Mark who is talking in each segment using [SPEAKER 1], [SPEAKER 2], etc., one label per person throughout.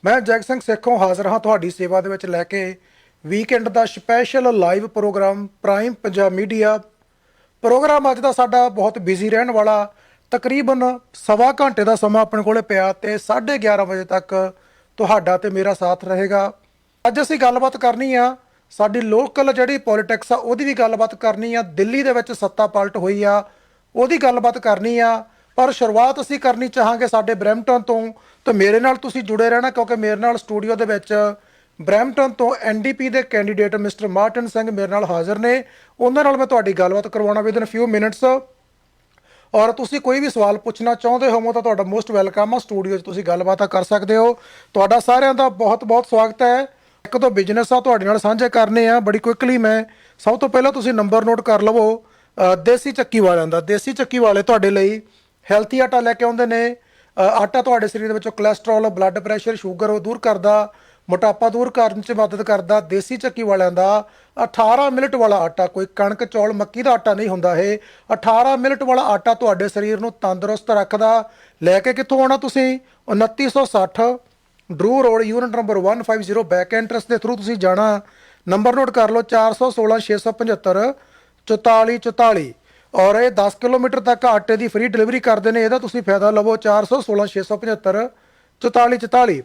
[SPEAKER 1] ਮੈਂ ਜੈਗ ਸਿੰਘ ਸੇਖੋਂ ਹਾਜ਼ਰ ਹਾਂ ਤੁਹਾਡੀ ਸੇਵਾ ਦੇ ਵਿੱਚ ਲੈ ਕੇ ਵੀਕਐਂਡ ਦਾ special live program prime Punjab media. Program ਅੱਜ ਦਾ ਸਾਡਾ ਬਹੁਤ ਬਿਜ਼ੀ ਰਹਿਣ ਵਾਲਾ, ਤਕਰੀਬਨ ਸਵਾ ਘੰਟੇ ਦਾ ਸਮਾਂ ਆਪਣੇ ਕੋਲੇ ਪਿਆ ਤੇ 11:30 ਵਜੇ ਤੱਕ ਤੁਹਾਡਾ ਤੇ ਮੇਰਾ ਸਾਥ ਰਹੇਗਾ। ਅੱਜ ਅਸੀਂ ਗੱਲਬਾਤ ਕਰਨੀ ਆ ਸਾਡੀ ਲੋਕਲ ਜਿਹੜੀ ਪੋਲੀਟਿਕਸ ਆ ਉਹਦੀ ਵੀ ਗੱਲਬਾਤ ਕਰਨੀ ਆ, ਦਿੱਲੀ ਦੇ ਵਿੱਚ ਸੱਤਾ ਪਲਟ ਹੋਈ ਆ ਉਹਦੀ ਗੱਲਬਾਤ ਕਰਨੀ ਆ। ਪਰ ਸ਼ੁਰੂਆਤ ਅਸੀਂ ਕਰਨੀ ਚਾਹਾਂਗੇ ਸਾਡੇ ਬਰੈਂਪਟਨ ਤੋਂ। ਤੇ ਮੇਰੇ ਨਾਲ ਤੁਸੀਂ ਜੁੜੇ ਰਹਿਣਾ ਕਿਉਂਕਿ ਮੇਰੇ ਨਾਲ ਸਟੂਡੀਓ ਦੇ ਵਿੱਚ ਬਰੈਂਪਟਨ ਤੋਂ ਐਨਡੀਪੀ ਦੇ ਕੈਂਡੀਡੇਟ ਮਿਸਟਰ ਮਾਰਟਨ ਸਿੰਘ ਮੇਰੇ ਨਾਲ ਹਾਜ਼ਰ ਨੇ। ਉਹਨਾਂ ਨਾਲ ਮੈਂ ਤੁਹਾਡੀ ਗੱਲਬਾਤ ਕਰਵਾਉਣਾ ਵਿਦਨ ਫਿਊ ਮਿੰਟਸ। ਔਰ ਤੁਸੀਂ ਕੋਈ ਵੀ ਸਵਾਲ ਪੁੱਛਣਾ ਚਾਹੁੰਦੇ ਹੋ ਤਾਂ ਤੁਹਾਡਾ ਮੋਸਟ ਵੈਲਕਮ ਆ, ਸਟੂਡੀਓ 'ਚ ਤੁਸੀਂ ਗੱਲਬਾਤ ਕਰ ਸਕਦੇ ਹੋ। ਤੁਹਾਡਾ ਸਾਰਿਆਂ ਦਾ ਬਹੁਤ ਬਹੁਤ ਸਵਾਗਤ ਹੈ। ਇੱਕ ਦੋ ਬਿਜ਼ਨਸ ਆ ਤੁਹਾਡੇ ਨਾਲ ਸਾਂਝੇ ਕਰਨੇ ਆ ਬੜੀ ਕੁਇਕਲੀ। ਮੈਂ ਸਭ ਤੋਂ ਪਹਿਲਾਂ ਤੁਸੀਂ ਨੰਬਰ ਨੋਟ ਕਰ ਲਵੋ ਦੇਸੀ ਚੱਕੀ ਵਾਲਿਆਂ ਦਾ। ਦੇਸੀ ਚੱਕੀ ਵਾਲੇ ਤੁਹਾਡੇ ਲਈ ਹੈਲਥੀ ਆਟਾ ਲੈ ਕੇ ਆਉਂਦੇ ਨੇ। ਆਟਾ ਤੁਹਾਡੇ ਸਰੀਰ ਦੇ ਵਿੱਚੋਂ ਕੋਲੈਸਟਰੋਲ, ਬਲੱਡ ਪ੍ਰੈਸ਼ਰ, ਸ਼ੂਗਰ ਉਹ ਦੂਰ ਕਰਦਾ, ਮੋਟਾਪਾ ਦੂਰ ਕਰਨ 'ਚ ਮਦਦ ਕਰਦਾ। ਦੇਸੀ ਚੱਕੀ ਵਾਲਿਆਂ ਦਾ 18 ਮਿੰਟ ਵਾਲਾ ਆਟਾ, ਕੋਈ ਕਣਕ ਚੌਲ ਮੱਕੀ ਦਾ ਆਟਾ ਨਹੀਂ ਹੁੰਦਾ ਇਹ। 18 ਮਿੰਟ ਵਾਲਾ ਆਟਾ ਤੁਹਾਡੇ ਸਰੀਰ ਨੂੰ ਤੰਦਰੁਸਤ ਰੱਖਦਾ। ਲੈ ਕੇ ਕਿੱਥੋਂ ਆਉਣਾ ਤੁਸੀਂ? 2960 Drew road, unit number 150, back entrance ਦੇ ਥਰੂ ਤੁਸੀਂ ਜਾਣਾ। ਨੰਬਰ ਨੋਟ ਕਰ ਲਓ 416 675 4444। ਔਰ ਇਹ 10 ਕਿਲੋਮੀਟਰ ਤੱਕ ਆਟੇ ਦੀ ਫ੍ਰੀ ਡਿਲੀਵਰੀ ਕਰਦੇ ਨੇ। ਇਹਦਾ ਤੁਸੀਂ ਫਾਇਦਾ ਲਵੋ 416 675 4444।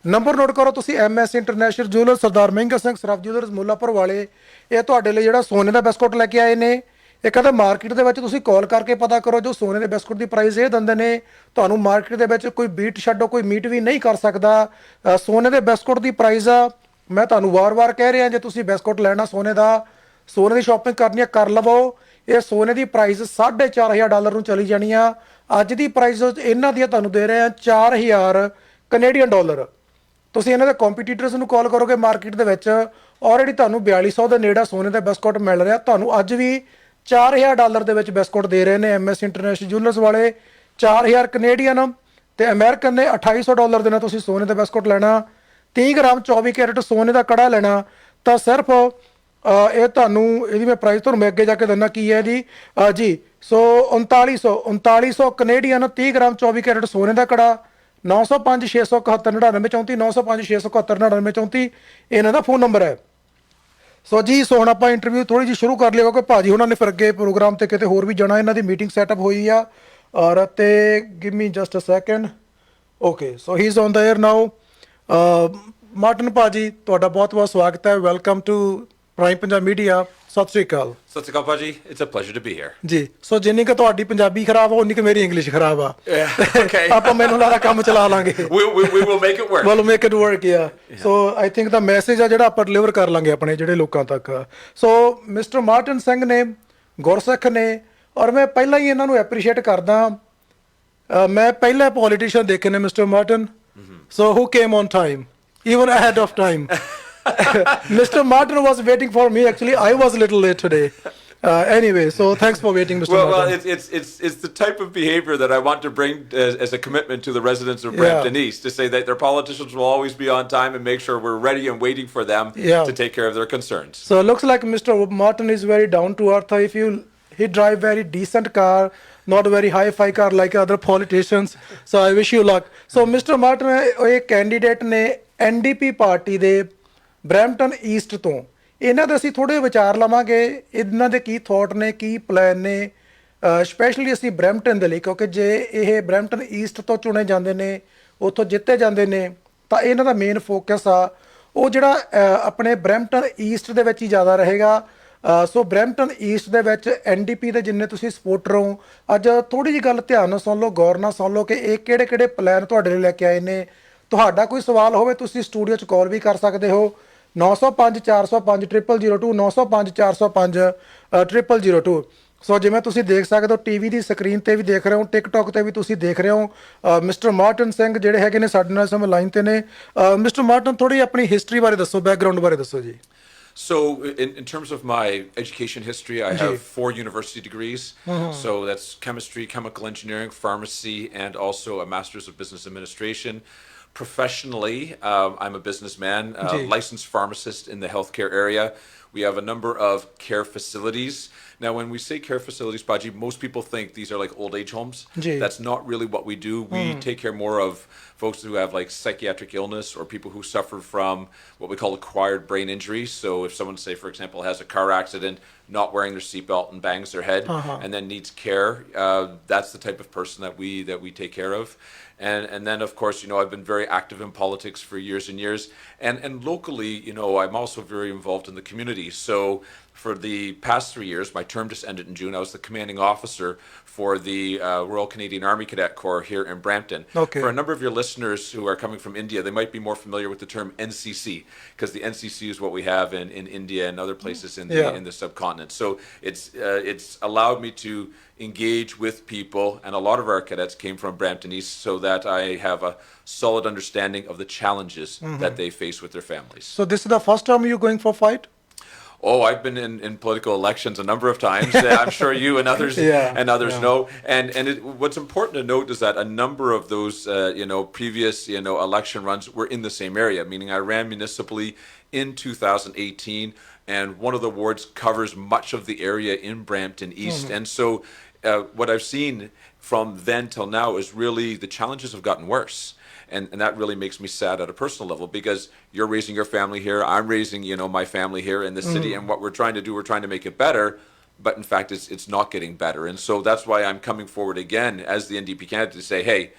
[SPEAKER 1] ਨੰਬਰ ਨੋਟ ਕਰੋ ਤੁਸੀਂ MS ਇੰਟਰਨੈਸ਼ਨਲ ਜੂਲਰ ਸਰਦਾਰ ਮਹਿੰਗਾ ਸਿੰਘ ਸਰਾਫ ਜੂਲਰਸ ਮੁੱਲਾਪੁਰ ਵਾਲੇ। ਇਹ ਤੁਹਾਡੇ ਲਈ ਜਿਹੜਾ ਸੋਨੇ ਦਾ ਬਿਸਕੁਟ ਲੈ ਕੇ ਆਏ ਨੇ। ਇਹ ਕਹਿੰਦੇ ਮਾਰਕੀਟ ਦੇ ਵਿੱਚ ਤੁਸੀਂ ਕਾਲ ਕਰਕੇ ਪਤਾ ਕਰੋ, ਜੋ ਸੋਨੇ ਦੇ ਬਿਸਕੁਟ ਦੀ ਪ੍ਰਾਈਸ ਇਹ ਦਿੰਦੇ ਨੇ ਤੁਹਾਨੂੰ ਮਾਰਕੀਟ ਦੇ ਵਿੱਚ ਕੋਈ ਬੀਟ ਛੱਡੋ, ਕੋਈ ਮੀਟ ਵੀ ਨਹੀਂ ਕਰ ਸਕਦਾ। ਸੋਨੇ ਦੇ ਬਿਸਕੁਟ ਦੀ ਪ੍ਰਾਈਸ ਆ, ਮੈਂ ਤੁਹਾਨੂੰ ਵਾਰ-ਵਾਰ ਕਹਿ ਰਿਹਾ, ਜੇ ਤੁਸੀਂ ਬਿਸਕੁਟ ਲੈਣਾ ਸੋਨੇ ਦਾ, ਸੋਨੇ ਦੀ ਸ਼ਾਪਿੰਗ ਕਰਨੀ ਆ ਕਰ ਲਵੋ। ਇਹ ਸੋਨੇ ਦੀ ਪ੍ਰਾਈਸ $4,500 ਨੂੰ ਚਲੀ ਜਾਣੀ ਆ। ਅੱਜ ਦੀ ਪ੍ਰਾਈਸ ਇਹਨਾਂ ਦੀ ਤੁਹਾਨੂੰ ਦੇ ਰਹੇ ਆ $4,000 ਕੈਨੇਡੀਅਨ ਡਾਲਰ। ਤੁਸੀਂ ਇਹਨਾਂ ਦੇ ਕੰਪੀਟੀਟਰਸ ਨੂੰ ਕਾਲ ਕਰੋਗੇ ਮਾਰਕੀਟ ਦੇ ਵਿੱਚ, ਆਲਰੇਡੀ ਤੁਹਾਨੂੰ 4200 ਦੇ ਨੇੜੇ ਸੋਨੇ ਦੇ ਬਿਸਕੁਟ ਮਿਲ ਰਿਹਾ। ਤੁਹਾਨੂੰ ਅੱਜ ਵੀ $4,000 ਦੇ ਵਿੱਚ ਬਿਸਕੁਟ ਦੇ ਰਹੇ ਨੇ MS ਇੰਟਰਨੈਸ਼ਨਲ ਜੂਲਰਸ ਵਾਲੇ। 4,000 ਕੈਨੇਡੀਅਨ ਤੇ ਅਮਰੀਕਨ ਨੇ $2,800 ਦੇ ਨਾਲ ਤੁਸੀਂ ਸੋਨੇ ਦਾ ਬਿਸਕੁਟ ਲੈਣਾ। 30 ਗ੍ਰਾਮ 24 ਕੈਰਟ ਸੋਨੇ ਦਾ ਕੜਾ ਲੈਣਾ ਤਾਂ ਸਿਰਫ ਇਹ ਤੁਹਾਨੂੰ ਇਹਦੀ ਮੈਂ ਪ੍ਰਾਈਸ ਤੁਹਾਨੂੰ ਮੈਂ ਅੱਗੇ ਜਾ ਕੇ ਦਿੰਦਾ ਕੀ ਹੈ ਇਹਦੀ ਜੀ। ਸੋ 3900 ਕੈਨੇਡੀਅਨ 30 ਗ੍ਰਾਮ 24 ਕੈਰਟ ਸੋਨੇ ਦਾ ਕੜਾ। 905 671 99 34 905 671 99 34 ਇਹਨਾਂ ਦਾ ਫੋਨ ਨੰਬਰ ਹੈ। ਸੋ ਜੀ, ਸੋ ਹੁਣ ਆਪਾਂ ਇੰਟਰਵਿਊ ਥੋੜੀ ਜਿਹੀ ਸ਼ੁਰੂ ਕਰ ਲਿਆ ਕਿਉਂਕਿ ਭਾਜੀ ਉਹਨਾਂ ਨੇ ਫਿਰ ਅੱਗੇ ਪ੍ਰੋਗਰਾਮ ਤੇ ਕਿਤੇ ਹੋਰ ਵੀ ਜਾਣਾ। ਇਹਨਾਂ ਦੀ ਮੀਟਿੰਗ ਸੈਟਅਪ ਹੋਈ ਆ। ਔਰ ਤੇ give me just a second. Okay, so he is on the air now. Martin ਭਾਜੀ, ਤੁਹਾਡਾ ਬਹੁਤ ਬਹੁਤ ਸਵਾਗਤ ਹੈ। Welcome to Prime Punjab media. ਸਤਿ ਸ਼੍ਰੀ ਅਕਾਲ।
[SPEAKER 2] ਸਤਿ ਸ਼੍ਰੀ ਅਕਾਲ ਭਾਜੀ, it's a pleasure to be here.
[SPEAKER 1] ਜੀ, ਸੋ ਜਿੰਨੀ ਕਿ ਤੁਹਾਡੀ ਪੰਜਾਬੀ ਖਰਾਬ ਆ ਉਨੀ ਕਿ ਮੇਰੀ ਇੰਗਲਿਸ਼ ਖਰਾਬ ਆ। ਆਪਾਂ ਮੈਨੂੰ ਲੱਗਦਾ ਕੰਮ ਚਲਾ ਲਾਂਗੇ।
[SPEAKER 2] We will make it work.
[SPEAKER 1] We'll make it work, yeah. So I think the message ਆ ਜਿਹੜਾ ਆਪਾਂ ਡਿਲੀਵਰ ਕਰ ਲਾਂਗੇ ਆਪਣੇ ਜਿਹੜੇ ਲੋਕਾਂ ਤੱਕ। ਸੋ ਮਿਸਟਰ ਮਾਰਟਨ ਸਿੰਘ ਨੇ, ਗੁਰਸਿੱਖ ਨੇ, ਔਰ ਮੈਂ ਪਹਿਲਾਂ ਹੀ ਇਹਨਾਂ ਨੂੰ ਐਪਰੀਸ਼ੀਏਟ ਕਰਦਾ। ਮੈਂ ਪਹਿਲੇ ਪੋਲੀਟੀਸ਼ੀਅਨ ਦੇਖੇ ਨੇ mister Martin, so who came on time, even ahead of time. Mr. Martin was waiting for me. Actually, I was a little late today. Anyway, so thanks for waiting, Mr. Martin.
[SPEAKER 2] Well, it's the type of behavior that I want to bring as a commitment to the residents of Brampton East, to say that their politicians will always be on time and make sure we're ready and waiting for them to take care of their concerns.
[SPEAKER 1] So it looks like Mr. Martin is very down to earth. He drive very decent car, not a very hi-fi car like other politicians. So I wish you luck. So Mr. Martin, a candidate ਨੇ NDP party ਦੇ Brampton East ਤੋਂ। ਇਹਨਾਂ ਦੇ ਅਸੀਂ ਥੋੜ੍ਹੇ ਵਿਚਾਰ ਲਵਾਂਗੇ, ਇਹਨਾਂ ਦੇ ਕੀ ਥੋਟ ਨੇ, ਕੀ ਪਲਾਨ ਨੇ, ਸਪੈਸ਼ਲੀ ਅਸੀਂ ਬਰੈਂਪਟਨ ਦੇ ਲਈ, ਕਿਉਂਕਿ ਜੇ ਇਹ ਬਰੈਂਪਟਨ ਈਸਟ ਤੋਂ ਚੁਣੇ ਜਾਂਦੇ ਨੇ, ਉੱਥੋਂ ਜਿੱਤੇ ਜਾਂਦੇ ਨੇ, ਤਾਂ ਇਹਨਾਂ ਦਾ ਮੇਨ ਫੋਕਸ ਆ ਉਹ ਜਿਹੜਾ ਆਪਣੇ ਬਰੈਂਪਟਨ ਈਸਟ ਦੇ ਵਿੱਚ ਹੀ ਜ਼ਿਆਦਾ ਰਹੇਗਾ। ਸੋ ਬਰੈਂਪਟਨ ਈਸਟ ਦੇ ਵਿੱਚ NDP ਦੇ ਜਿੰਨੇ ਤੁਸੀਂ ਸਪੋਰਟਰ ਹੋ, ਅੱਜ ਥੋੜ੍ਹੀ ਜਿਹੀ ਗੱਲ ਧਿਆਨ ਨਾਲ ਸੁਣ ਲਓ, ਗੌਰ ਨਾਲ ਸੁਣ ਲਓ ਕਿ ਇਹ ਕਿਹੜੇ ਕਿਹੜੇ ਪਲਾਨ ਤੁਹਾਡੇ ਲਈ ਲੈ ਕੇ ਆਏ ਨੇ। ਤੁਹਾਡਾ ਕੋਈ ਸਵਾਲ ਹੋਵੇ ਤੁਸੀਂ ਸਟੂਡੀਓ 'ਚ ਕਾਲ ਵੀ ਕਰ ਸਕਦੇ ਹੋ। 905 405 0002, 905 405 0002। ਸੋ ਜਿਵੇਂ ਤੁਸੀਂ ਦੇਖ ਸਕਦੇ ਹੋ ਟੀਵੀ ਦੀ ਸਕਰੀਨ ਤੇ ਵੀ ਦੇਖ ਰਹੇ ਹੋ, ਟਿਕਟੌਕ ਤੇ ਵੀ ਤੁਸੀਂ ਦੇਖ ਰਹੇ ਹੋ। ਮਿਸਟਰ ਮਾਰਟਨ ਸਿੰਘ ਜਿਹੜੇ ਹੈਗੇ ਨੇ ਸਾਡੇ ਨਾਲ ਸਮੇਂ ਲਾਈਨ ਤੇ ਨੇ। ਮਿਸਟਰ ਮਾਰਟਨ, ਥੋੜੀ ਆਪਣੀ ਹਿਸਟਰੀ ਬਾਰੇ ਦੱਸੋ, ਬੈਕਗ੍ਰਾਉਂਡ ਬਾਰੇ ਦੱਸੋ ਜੀ।
[SPEAKER 2] So in terms of my education history, I have 4 university degrees. So that's chemistry, chemical engineering, pharmacy, and also a master's of business administration. Professionally, I'm a businessman, licensed pharmacist in the healthcare area. We have a number of care facilities. Now, when we say care facilities, Baji, most people think these are like old age homes.
[SPEAKER 1] Ji.
[SPEAKER 2] That's not really what we do. We take care more of folks who have like psychiatric illness or people who suffer from what we call acquired brain injury. So if someone, say, for example, has a car accident, not wearing their seatbelt and bangs their head and then needs care, that's the type of person that we take care of. And then, of course, I've been very active in politics for years and years. And locally, I'm also very involved in the community. So for the past 3 years, my term just ended in June. I was the commanding officer for the Royal Canadian Army Cadet Corps here in Brampton.
[SPEAKER 1] Okay.
[SPEAKER 2] For a number of your listeners who are coming from India, they might be more familiar with the term NCC, because the NCC is what we have in India and other places in the subcontinent. So it's allowed me to engage with people, and a lot of our cadets came from Brampton East, so that I have a solid understanding of the challenges that they face with their families.
[SPEAKER 1] So this is the first time you're going for fight?
[SPEAKER 2] Oh, I've been in political elections a number of times. I'm sure you and others know. And what's important to note is that a number of those previous election runs were in the same area. Meaning, I ran municipally in 2018, and one of the wards covers much of the area in Brampton East. And so, what I've seen from then till now is really the challenges have gotten worse. And that really makes me sad at a personal level, because you're raising your family here, I'm raising, my family here in the city, and what we're trying to do, we're trying to make it better, but in fact, it's not getting better. And so that's why I'm coming forward again as the NDP candidate to say, hey,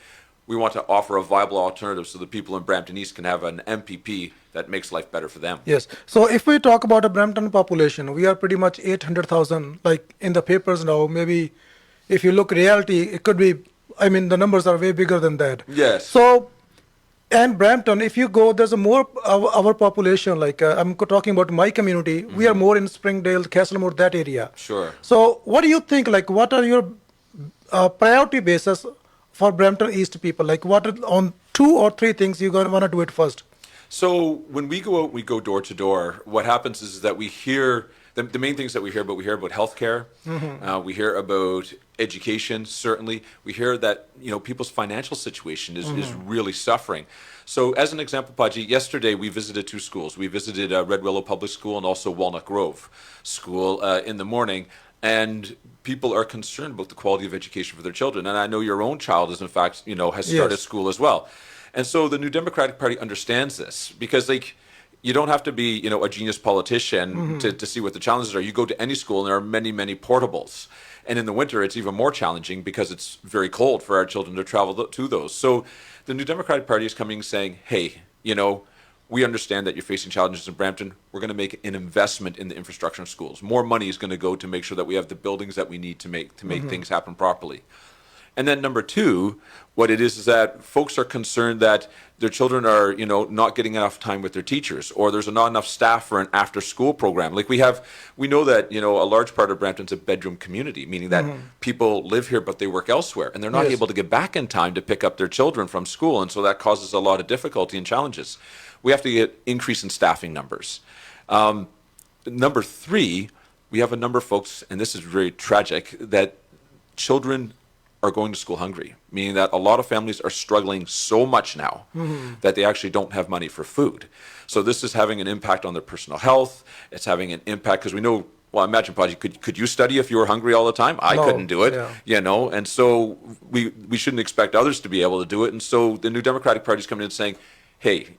[SPEAKER 2] we want to offer a viable alternative so the people in Brampton East can have an MPP that makes life better for them.
[SPEAKER 1] Yes. So if we talk about a Brampton population, we are pretty much 800,000, like in the papers now. Maybe if you look reality, it could be, the numbers are way bigger than that.
[SPEAKER 2] Yes.
[SPEAKER 1] So, and Brampton, if you go, there's a more, our population, like I'm talking about my community, we are more in Springdale, Castlemore, that area.
[SPEAKER 2] Sure.
[SPEAKER 1] So what do you think, like what are your priority basis for Brampton East people? Like what are on 2 or 3 things you're going to want to do it first?
[SPEAKER 2] So when we go out, we go door to door. What happens is that we hear the main things that we hear about healthcare. We hear about education. Certainly, we hear that people's financial situation is really suffering. So, as an example, Paji, yesterday we visited 2 schools. We visited Red Willow Public School and also Walnut Grove School in the morning. And people are concerned about the quality of education for their children. And I know your own child is, in fact, has started school as well. And so the New Democratic Party understands this, because you don't have to be, a genius politician to see what the challenges are. You go to any school and there are many, many portables. And in the winter, it's even more challenging because it's very cold for our children to travel to those. So the New Democratic Party is coming saying, hey, we understand that you're facing challenges in Brampton. We're going to make an investment in the infrastructure of schools. More money is going to go to make sure that we have the buildings that we need to make things happen properly. And then number 2, what it is that folks are concerned that their children are, not getting enough time with their teachers, or there's not enough staff for an after-school program. Like we know that, a large part of Brampton's a bedroom community, meaning that people live here but they work elsewhere, and they're not able to get back in time to pick up their children from school, and so that causes a lot of difficulty and challenges. We have to get increase in staffing numbers. Number 3, we have a number of folks, and this is very tragic, that children are going to school hungry, meaning that a lot of families are struggling so much now that they actually don't have money for food. So this is having an impact on their personal health. It's having an impact because we know, well, imagine, Paji, could you study if you were hungry all the time? I couldn't do it, and so we shouldn't expect others to be able to do it. And so the New Democratic Party is coming in saying, hey,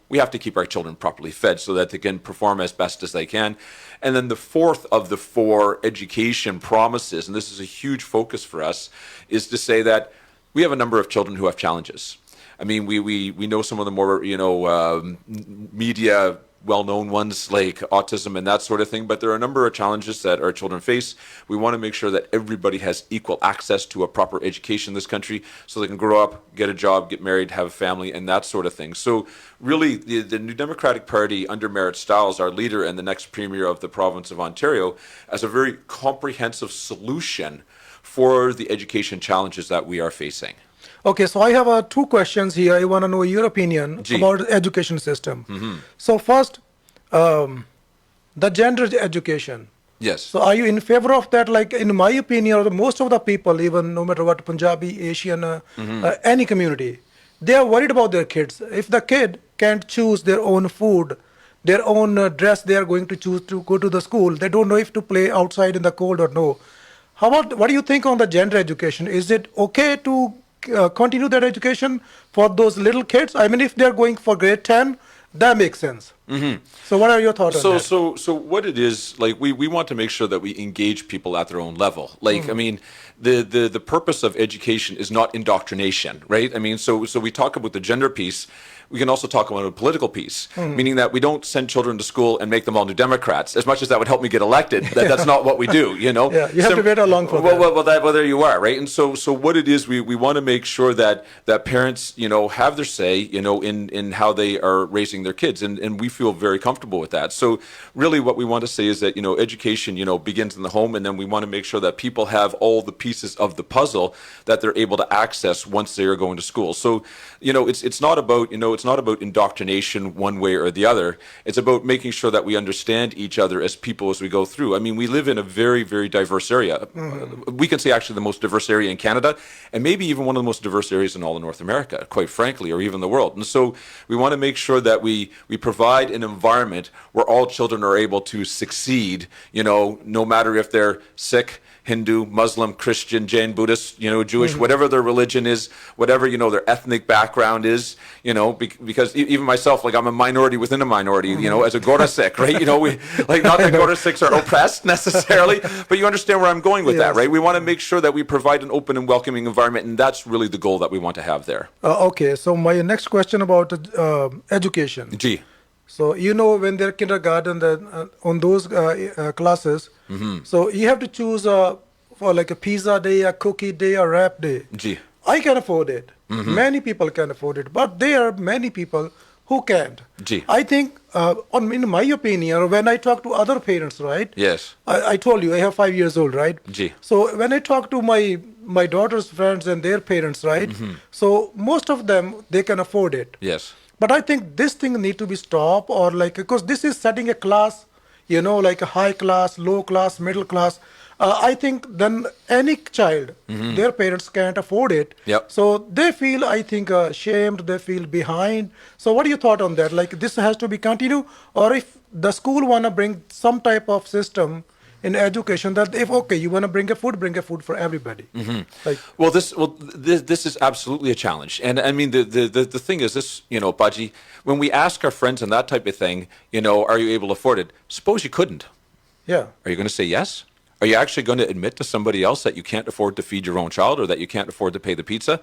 [SPEAKER 2] we have to keep our children properly fed so that they can perform as best as they can. And then the 4th of the 4 education promises, and this is a huge focus for us, is to say that we have a number of children who have challenges. I mean, we know some of the more, media well-known ones like autism and that sort of thing, but there are a number of challenges that our children face. We want to make sure that everybody has equal access to a proper education in this country so they can grow up, get a job, get married, have a family, and that sort of thing. So really, the New Democratic Party under Merritt Stiles, our leader and the next premier of the province of Ontario, as a very comprehensive solution for the education challenges that we are facing.
[SPEAKER 1] Okay, so I have 2 questions here. I want to know your opinion about the education system. So first, the gender education.
[SPEAKER 2] Yes.
[SPEAKER 1] So are you in favor of that? Like in my opinion, or most of the people, even no matter what, Punjabi, Asian, any community, they are worried about their kids. If the kid can't choose their own food, their own dress they are going to choose to go to the school. They don't know if to play outside in the cold or no. How about, what do you think on the gender education? Is it okay to continue that education for those little kids? I mean, if they're going for grade 10, that makes sense. So what are your thoughts on that?
[SPEAKER 2] So what it is, like, we want to make sure that we engage people at their own level. Like, I mean, the purpose of education is not indoctrination, right? I mean, so we talk about the gender piece. We can also talk about a political piece, meaning that we don't send children to school and make them all New Democrats. As much as that would help me get elected, that's not what we do, you know?
[SPEAKER 1] Yeah, you have to wait along for that.
[SPEAKER 2] Well, there you are, right? And so what it is, we want to make sure that parents, you know, have their say, you know, in how they are raising their kids, and we feel very comfortable with that. So really what we want to say is that, you know, education, you know, begins in the home, and then we want to make sure that people have all the pieces of the puzzle that they're able to access once they are going to school. So, you know, it's not about, you know, it's not about indoctrination one way or the other. It's about making sure that we understand each other as people as we go through. I mean, we live in a very, very diverse area. We can say actually the most diverse area in Canada, and maybe even one of the most diverse areas in all of North America, quite frankly, or even the world. And so we want to make sure that we provide an environment where all children are able to succeed, you know, no matter if they're Sikh, Hindu, Muslim, Christian, Jain, Buddhist, you know, Jewish, whatever their religion is, whatever, you know, their ethnic background is, you know, because even myself, like, I'm a minority within a minority, you know, as a Gora Sikh, right? You know, we, like, not that Gora Sikhs are oppressed necessarily, but you understand where I'm going with that, right? We want to make sure that we provide an open and welcoming environment, and that's really the goal that we want to have there.
[SPEAKER 1] Okay, so my next question about education.
[SPEAKER 2] Gee.
[SPEAKER 1] So, you know, when they're kindergarten, on those classes, so you have to choose for like a pizza day, a cookie day, a wrap day.
[SPEAKER 2] Gee.
[SPEAKER 1] I can afford it. Many people can afford it, but there are many people who can't.
[SPEAKER 2] Gee.
[SPEAKER 1] I think, in my opinion, when I talk to other parents, right?
[SPEAKER 2] Yes.
[SPEAKER 1] I told you I have 5 years old, right?
[SPEAKER 2] Gee.
[SPEAKER 1] So when I talk to my daughter's friends and their parents, right? So most of them, they can afford it.
[SPEAKER 2] Yes.
[SPEAKER 1] But I think this thing need to be stopped, or like, because this is setting a class, you know, like a high class, low class, middle class. I think then any child, their parents can't afford it.
[SPEAKER 2] Yep.
[SPEAKER 1] So they feel, I think, shamed, they feel behind. So what do you thought on that? Like, this has to be continued, or if the school want to bring some type of system in education that if, okay, you want to bring a food for everybody. Like,
[SPEAKER 2] this is absolutely a challenge. And I mean, the thing is this, you know, Baji, when we ask our friends and that type of thing, you know, are you able to afford it? Suppose you couldn't.
[SPEAKER 1] yeah.
[SPEAKER 2] Are you going to say yes? Are you actually going to admit to somebody else that you can't afford to feed your own child, or that you can't afford to pay the pizza?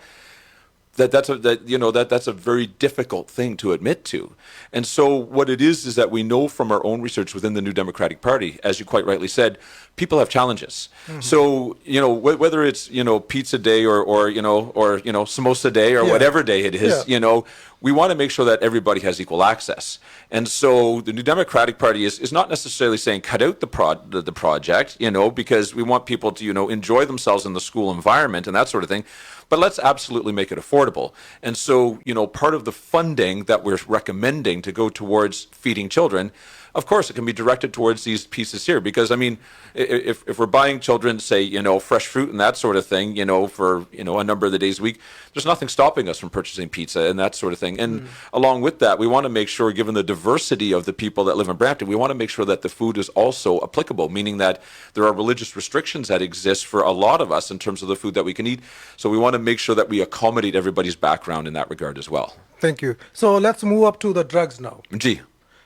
[SPEAKER 2] That's a very difficult thing to admit to. And so what it is that we know from our own research within the New Democratic Party, as you quite rightly said, people have challenges. So, you know, whether it's, you know, pizza day or samosa day or whatever day it is, you know, we want to make sure that everybody has equal access. And so the New Democratic Party is not necessarily saying cut out the project, you know, because we want people to, you know, enjoy themselves in the school environment and that sort of thing. But let's absolutely make it affordable. And so, you know, part of the funding that we're recommending to go towards feeding children, of course, it can be directed towards these pieces here. Because, I mean, if we're buying children, say, you know, fresh fruit and that sort of thing, you know, for, you know, a number of the days a week, there's nothing stopping us from purchasing pizza and that sort of thing. And along with that, we want to make sure, given the diversity of the people that live in Brampton, we want to make sure that the food is also applicable, meaning that there are religious restrictions that exist for a lot of us in terms of the food that we can eat. So we want to make sure that we accommodate everybody's background in that regard as well.
[SPEAKER 1] Thank you. So let's move up to the drugs now.
[SPEAKER 2] Gee.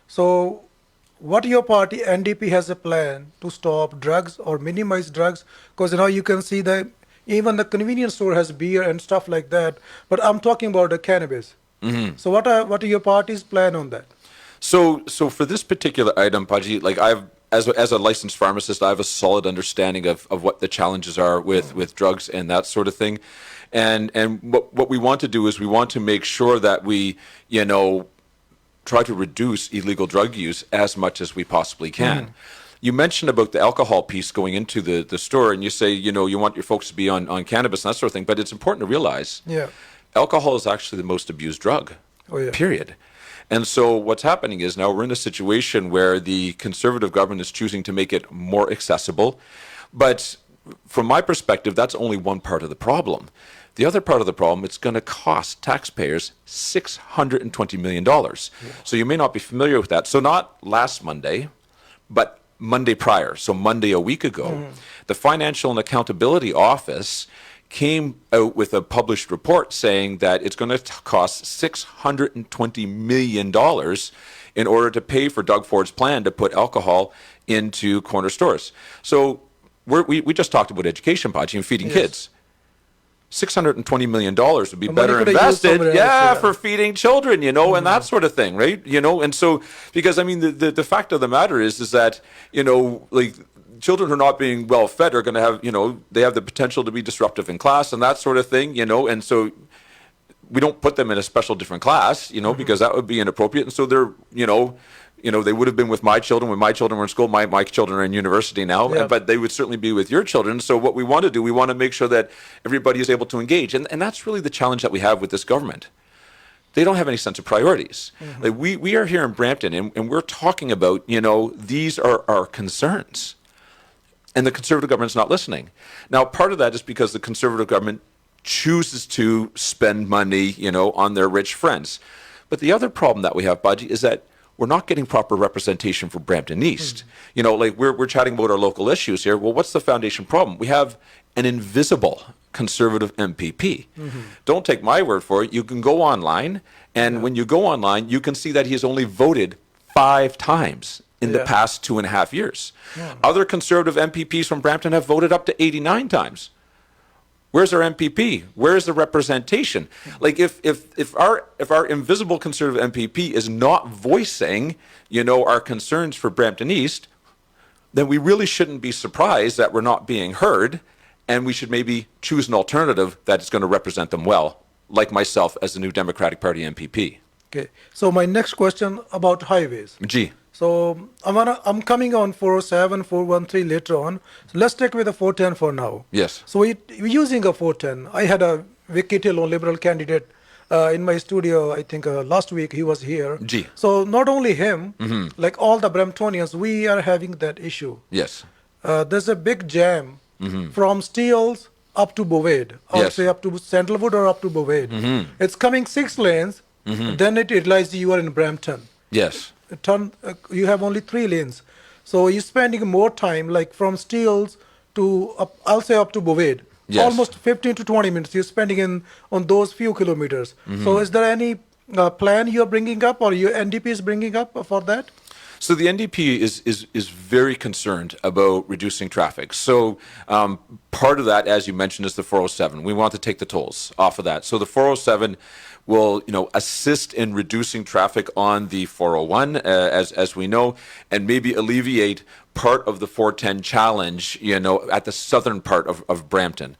[SPEAKER 1] So what your party, NDP, has a plan to stop drugs or minimize drugs? Because, you know, you can see that even the convenience store has beer and stuff like that. But I'm talking about the cannabis. So what are your party's plan on that?
[SPEAKER 2] So for this particular item, Paji, like as a licensed pharmacist, I have a solid understanding of what the challenges are with drugs and that sort of thing. And what we want to do is we want to make sure that we, you know, try to reduce illegal drug use as much as we possibly can. You mentioned about the alcohol piece going into the store, and you say, you know, you want your folks to be on cannabis and that sort of thing, but it's important to realize alcohol is actually the most abused drug, period. And so what's happening is now we're in a situation where the Conservative government is choosing to make it more accessible. But from my perspective, that's only one part of the problem. The other part of the problem, it's going to cost taxpayers $620 million. So you may not be familiar with that. So not last Monday, but Monday prior, so Monday a week ago, the Financial and Accountability Office came out with a published report saying that it's going to cost $620 million in order to pay for Doug Ford's plan to put alcohol into corner stores. So we just talked about education, Pachi, and feeding kids. $620 million would be better invested, for feeding children, you know, and that sort of thing, right? You know, and so, because, I mean, the fact of the matter is that, you know, like, children who are not being well fed are going to have, you know, they have the potential to be disruptive in class and that sort of thing, you know, and so we don't put them in a special different class, you know, because that would be inappropriate. And so they're, you know, they would have been with my children when my children were in school. My children are in university now, but they would certainly be with your children. So what we want to do, we want to make sure that everybody is able to engage. And that's really the challenge that we have with this government. They don't have any sense of priorities. Like we are here in Brampton and we're talking about, you know, these are our concerns. And the Conservative government's not listening. Now, part of that is because the Conservative government chooses to spend money, you know, on their rich friends. But the other problem that we have, Baji, is that we're not getting proper representation for Brampton East. You know, like we're chatting about our local issues here. Well, what's the foundation problem? We have an invisible Conservative MPP. Don't take my word for it. You can go online, and when you go online, you can see that he has only voted 5 times in the past 2.5 years. Other Conservative MPPs from Brampton have voted up to 89 times. Where's our MPP? Where's the representation? Like if our invisible Conservative MPP is not voicing, you know, our concerns for Brampton East, then we really shouldn't be surprised that we're not being heard, and we should maybe choose an alternative that is going to represent them well, like myself as the New Democratic Party MPP.
[SPEAKER 1] Okay. So my next question about highways.
[SPEAKER 2] Gee.
[SPEAKER 1] So I'm coming on 407, 413 later on. So let's stick with the 410 for now.
[SPEAKER 2] Yes.
[SPEAKER 1] So we're using a 410. I had a Vicky Tillon, Liberal candidate, in my studio, I think last week he was here.
[SPEAKER 2] Gee.
[SPEAKER 1] So not only him, like all the Bramptonians, we are having that issue.
[SPEAKER 2] Yes.
[SPEAKER 1] There's a big jam from Steeles up to Bovade, or say up to Sandalwood or up to Bovade. It's coming 6 lanes, then it realizes you are in Brampton.
[SPEAKER 2] Yes.
[SPEAKER 1] You have only 3 lanes, so you're spending more time, like from Steeles to I'll say up to Bovade. Almost 15 to 20 minutes you're spending on those few kilometers. So is there any plan you're bringing up, or your NDP is bringing up for that?
[SPEAKER 2] So the NDP is very concerned about reducing traffic. So part of that, as you mentioned, is the 407. We want to take the tolls off of that. So the 407 will, you know, assist in reducing traffic on the 401, as we know, and maybe alleviate part of the 410 challenge, you know, at the southern part of Brampton.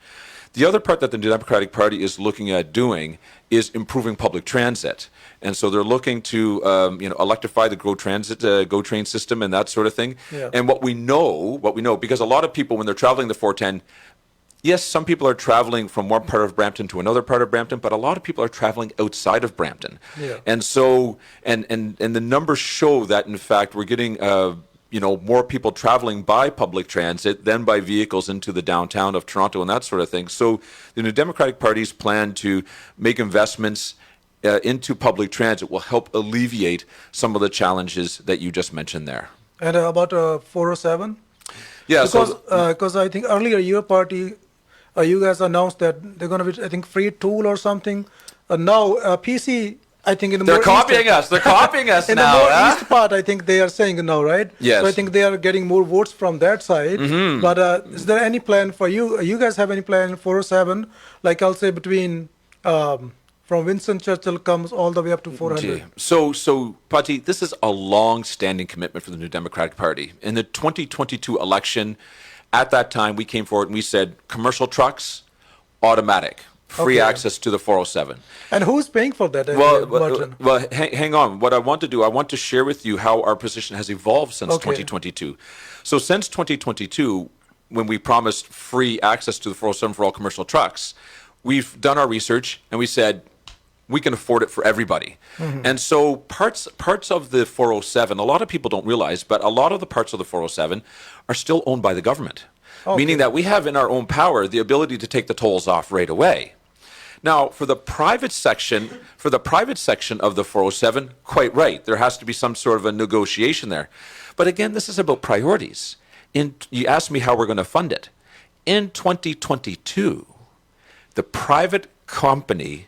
[SPEAKER 2] The other part that the Democratic Party is looking at doing is improving public transit. And so they're looking to, you know, electrify the GO train system and that sort of thing. And what we know, because a lot of people, when they're traveling the 410, yes, some people are traveling from one part of Brampton to another part of Brampton, but a lot of people are traveling outside of Brampton. And so, and the numbers show that, in fact, we're getting, you know, more people traveling by public transit than by vehicles into the downtown of Toronto and that sort of thing. So the New Democratic Party's plan to make investments into public transit will help alleviate some of the challenges that you just mentioned there.
[SPEAKER 1] And about 407?
[SPEAKER 2] Yeah,
[SPEAKER 1] because I think earlier your party, you guys announced that they're going to be, I think, free toll or something. Now PC, I think in the
[SPEAKER 2] they're copying us. They're copying us
[SPEAKER 1] in
[SPEAKER 2] now.
[SPEAKER 1] In the more east part, I think they are saying now, right?
[SPEAKER 2] Yes.
[SPEAKER 1] So I think they are getting more votes from that side. But is there any plan for you? You guys have any plan in 407? Like I'll say between from Winston Churchill comes all the way up to 400.
[SPEAKER 2] So Pati, this is a long-standing commitment for the New Democratic Party. In the 2022 election, at that time, we came forward and we said commercial trucks, automatic. Free access to the 407.
[SPEAKER 1] And who's paying for that?
[SPEAKER 2] Well, hang on. What I want to do, I want to share with you how our position has evolved since 2022. So since 2022, when we promised free access to the 407 for all commercial trucks, we've done our research and we said we can afford it for everybody. And so parts of the 407, a lot of people don't realize, but a lot of the parts of the 407 are still owned by the government. Meaning that we have in our own power the ability to take the tolls off right away. Now, for the private section of the 407, quite right. There has to be some sort of a negotiation there. But again, this is about priorities. You asked me how we're going to fund it. In 2022, the private company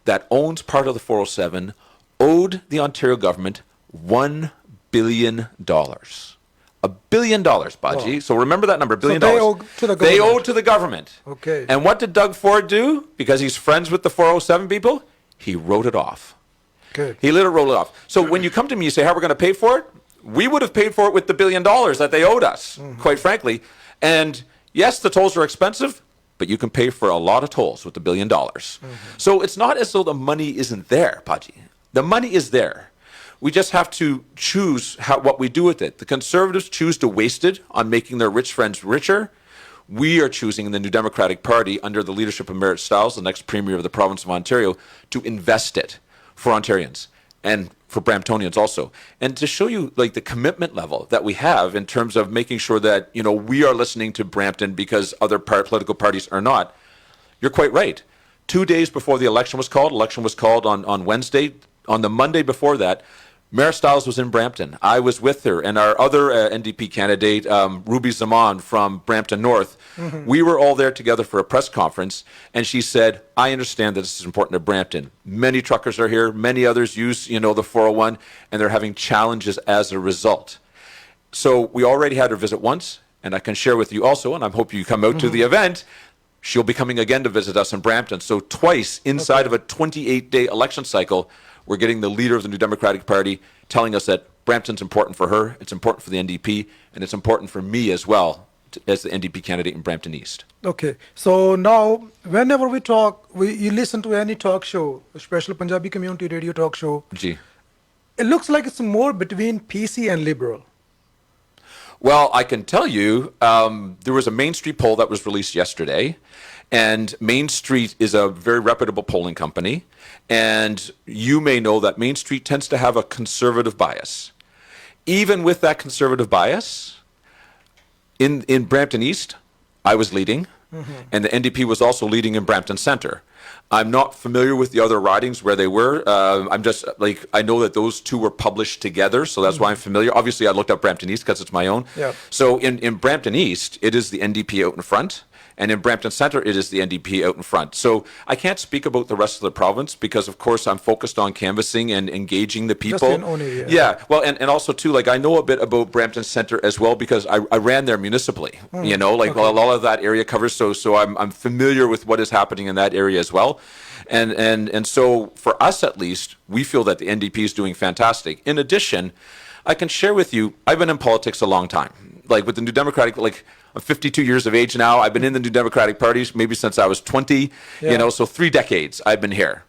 [SPEAKER 2] that owns part of the 407 owed the Ontario government $1 billion. $1 billion, Baji.
[SPEAKER 1] Wow.
[SPEAKER 2] So remember that number, $1 billion.
[SPEAKER 1] they owe to the
[SPEAKER 2] They
[SPEAKER 1] government.
[SPEAKER 2] owe to the government.
[SPEAKER 1] Okay.
[SPEAKER 2] And what did Doug Ford do? Because he's friends with the 407 people, he wrote it off.
[SPEAKER 1] Good.
[SPEAKER 2] He literally wrote it off. So when you come to me, you say, how are we going to pay for it? We would have paid for it with the $1 billion that they owed us, quite frankly. And yes, the tolls are expensive, but you can pay for a lot of tolls with the $1 billion. So it's not as though the money isn't there, Paji. The money is there. We just have to choose what we do with it. The Conservatives choose to waste it on making their rich friends richer. We are choosing in the New Democratic Party, under the leadership of Merritt Stiles, the next Premier of the province of Ontario, to invest it for Ontarians and for Bramptonians also. And to show you like the commitment level that we have in terms of making sure that, we are listening to Brampton because other political parties are not. You're quite right. 2 days before the election was called on Wednesday. On the Monday before that, Merritt Stiles was in Brampton. I was with her, and our other NDP candidate, Ruby Zaman from Brampton North. We were all there together for a press conference, and she said, I understand that this is important to Brampton. Many truckers are here. Many others use, the 401, and they're having challenges as a result. So we already had her visit once, and I can share with you also, and I hope you come out to the event, she'll be coming again to visit us in Brampton. So twice inside of a 28-day election cycle, we're getting the leader of the New Democratic Party telling us that Brampton's important for her, it's important for the NDP, and it's important for me as well as the NDP candidate in Brampton East.
[SPEAKER 1] Okay. So now, whenever we talk, you listen to any talk show, a special Punjabi community radio talk show,
[SPEAKER 2] Gee.
[SPEAKER 1] it looks like it's more between PC and Liberal.
[SPEAKER 2] Well, I can tell you, there was a Main Street poll that was released yesterday, and Main Street is a very reputable polling company, and you may know that Main Street tends to have a conservative bias. Even with that conservative bias, in Brampton East, I was leading, and the NDP was also leading in Brampton Centre. I'm not familiar with the other ridings where they were. I'm just I know that those two were published together, so that's why I'm familiar. Obviously, I looked up Brampton East because it's my own.
[SPEAKER 1] Yeah.
[SPEAKER 2] So in Brampton East, it is the NDP out in front, and in Brampton Centre, it is the NDP out in front. So I can't speak about the rest of the province because, of course, I'm focused on canvassing and engaging the people.
[SPEAKER 1] Just in own area.
[SPEAKER 2] Yeah. Well, and also, too, I know a bit about Brampton Centre as well because I ran there municipally, a lot of that area covers. So I'm familiar with what is happening in that area as well. And so for us, at least, we feel that the NDP is doing fantastic. In addition, I can share with you, I've been in politics a long time. With the New Democratic, I'm 52 years of age now. I've been in the New Democratic Party maybe since I was 20, so 3 decades I've been here.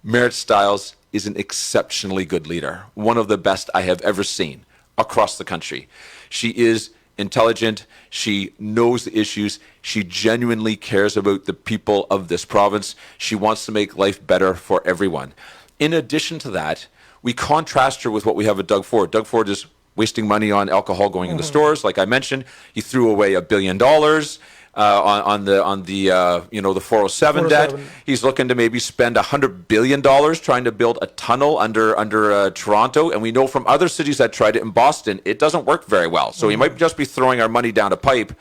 [SPEAKER 2] Merritt Stiles is an exceptionally good leader, one of the best I have ever seen across the country. She is intelligent. She knows the issues. She genuinely cares about the people of this province. She wants to make life better for everyone. In addition to that, we contrast her with what we have with Doug Ford. Doug Ford is wasting money on alcohol going into stores. Like I mentioned, he threw away $1 billion on the 407 debt. He's looking to maybe spend $100 billion trying to build a tunnel under Toronto. And we know from other cities that tried it in Boston, it doesn't work very well. So he might just be throwing our money down a pipe.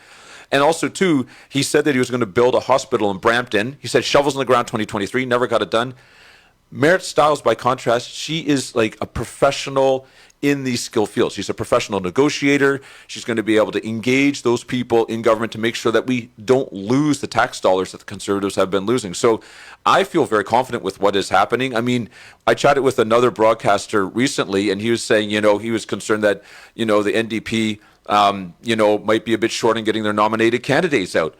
[SPEAKER 2] And also, too, he said that he was going to build a hospital in Brampton. He said shovels in the ground 2023, never got it done. Merritt Stiles, by contrast, she is like a professional in these skill fields. She's a professional negotiator. She's going to be able to engage those people in government to make sure that we don't lose the tax dollars that the Conservatives have been losing. So I feel very confident with what is happening. I mean, I chatted with another broadcaster recently, and he was saying, he was concerned that, the NDP, might be a bit short in getting their nominated candidates out.